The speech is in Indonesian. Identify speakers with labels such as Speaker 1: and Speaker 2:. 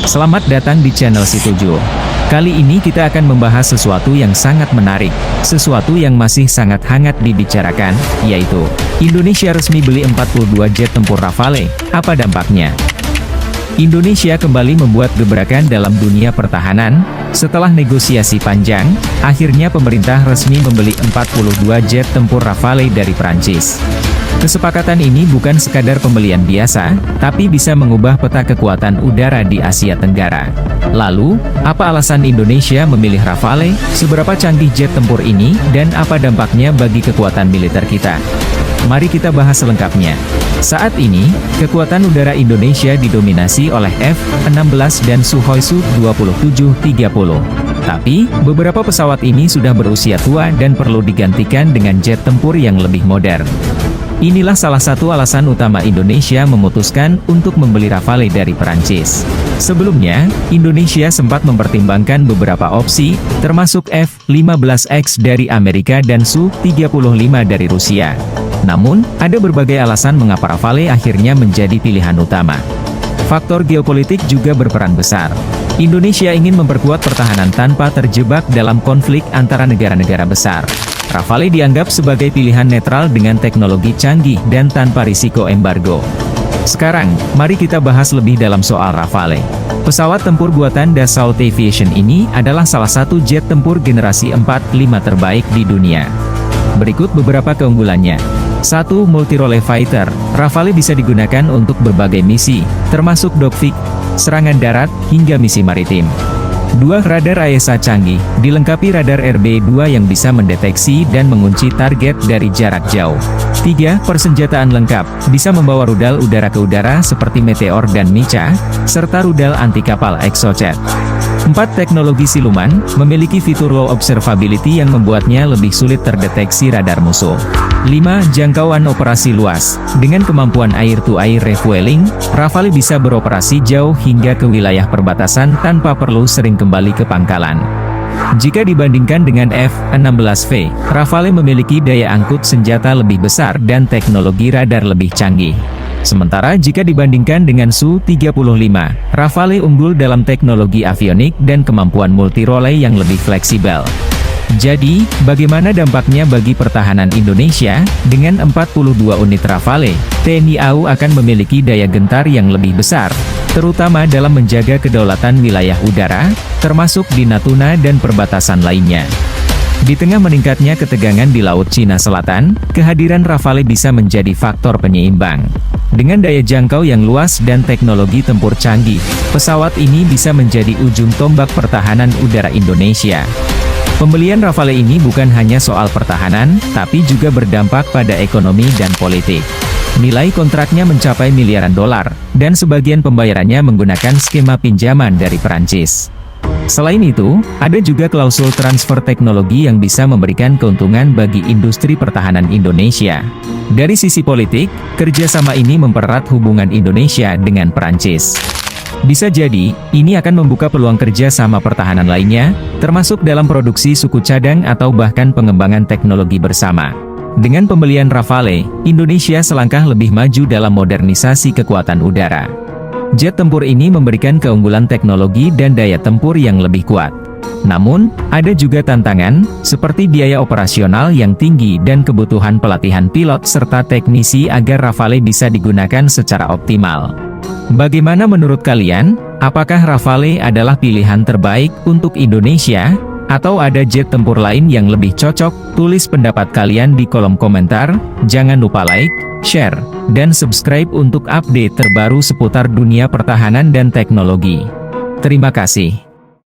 Speaker 1: Selamat datang di channel Si7. Kali ini kita akan membahas sesuatu yang sangat menarik, sesuatu yang masih sangat hangat dibicarakan, yaitu Indonesia resmi beli 42 jet tempur Rafale. Apa dampaknya? Indonesia kembali membuat gebrakan dalam dunia pertahanan. Setelah negosiasi panjang, akhirnya pemerintah resmi membeli 42 jet tempur Rafale dari Prancis. Kesepakatan ini bukan sekadar pembelian biasa, tapi bisa mengubah peta kekuatan udara di Asia Tenggara. Lalu, apa alasan Indonesia memilih Rafale, seberapa canggih jet tempur ini, dan apa dampaknya bagi kekuatan militer kita? Mari kita bahas selengkapnya. Saat ini, kekuatan udara Indonesia didominasi oleh F-16 dan Sukhoi Su-2730. Tapi, beberapa pesawat ini sudah berusia tua dan perlu digantikan dengan jet tempur yang lebih modern. Inilah salah satu alasan utama Indonesia memutuskan untuk membeli Rafale dari Perancis. Sebelumnya, Indonesia sempat mempertimbangkan beberapa opsi, termasuk F-15X dari Amerika dan Su-35 dari Rusia. Namun, ada berbagai alasan mengapa Rafale akhirnya menjadi pilihan utama. Faktor geopolitik juga berperan besar. Indonesia ingin memperkuat pertahanan tanpa terjebak dalam konflik antara negara-negara besar. Rafale dianggap sebagai pilihan netral dengan teknologi canggih dan tanpa risiko embargo. Sekarang, mari kita bahas lebih dalam soal Rafale. Pesawat tempur buatan Dassault Aviation ini adalah salah satu jet tempur generasi 4-5 terbaik di dunia. Berikut beberapa keunggulannya. 1. Multi-role fighter. Rafale bisa digunakan untuk berbagai misi, termasuk dogfight, serangan darat, hingga misi maritim. 2. Radar AESA canggih, dilengkapi radar RB2 yang bisa mendeteksi dan mengunci target dari jarak jauh. 3. Persenjataan lengkap, bisa membawa rudal udara ke udara seperti Meteor dan Mica, serta rudal anti-kapal Exocet. 4. Teknologi siluman, memiliki fitur low observability yang membuatnya lebih sulit terdeteksi radar musuh. 5. Jangkauan operasi luas, dengan kemampuan air-to-air refueling, Rafale bisa beroperasi jauh hingga ke wilayah perbatasan tanpa perlu sering kembali ke pangkalan. Jika dibandingkan dengan F-16V, Rafale memiliki daya angkut senjata lebih besar dan teknologi radar lebih canggih. Sementara jika dibandingkan dengan Su-35, Rafale unggul dalam teknologi avionik dan kemampuan multi-role yang lebih fleksibel. Jadi, bagaimana dampaknya bagi pertahanan Indonesia? Dengan 42 unit Rafale, TNI AU akan memiliki daya gentar yang lebih besar, terutama dalam menjaga kedaulatan wilayah udara, termasuk di Natuna dan perbatasan lainnya. Di tengah meningkatnya ketegangan di Laut Cina Selatan, kehadiran Rafale bisa menjadi faktor penyeimbang. Dengan daya jangkau yang luas dan teknologi tempur canggih, pesawat ini bisa menjadi ujung tombak pertahanan udara Indonesia. Pembelian Rafale ini bukan hanya soal pertahanan, tapi juga berdampak pada ekonomi dan politik. Nilai kontraknya mencapai miliaran dolar, dan sebagian pembayarannya menggunakan skema pinjaman dari Perancis. Selain itu, ada juga klausul transfer teknologi yang bisa memberikan keuntungan bagi industri pertahanan Indonesia. Dari sisi politik, kerjasama ini mempererat hubungan Indonesia dengan Perancis. Bisa jadi, ini akan membuka peluang kerja sama pertahanan lainnya, termasuk dalam produksi suku cadang atau bahkan pengembangan teknologi bersama. Dengan pembelian Rafale, Indonesia selangkah lebih maju dalam modernisasi kekuatan udara. Jet tempur ini memberikan keunggulan teknologi dan daya tempur yang lebih kuat. Namun, ada juga tantangan, seperti biaya operasional yang tinggi dan kebutuhan pelatihan pilot serta teknisi agar Rafale bisa digunakan secara optimal. Bagaimana menurut kalian? Apakah Rafale adalah pilihan terbaik untuk Indonesia? Atau ada jet tempur lain yang lebih cocok? Tulis pendapat kalian di kolom komentar. Jangan lupa like, share, dan subscribe untuk update terbaru seputar dunia pertahanan dan teknologi. Terima kasih.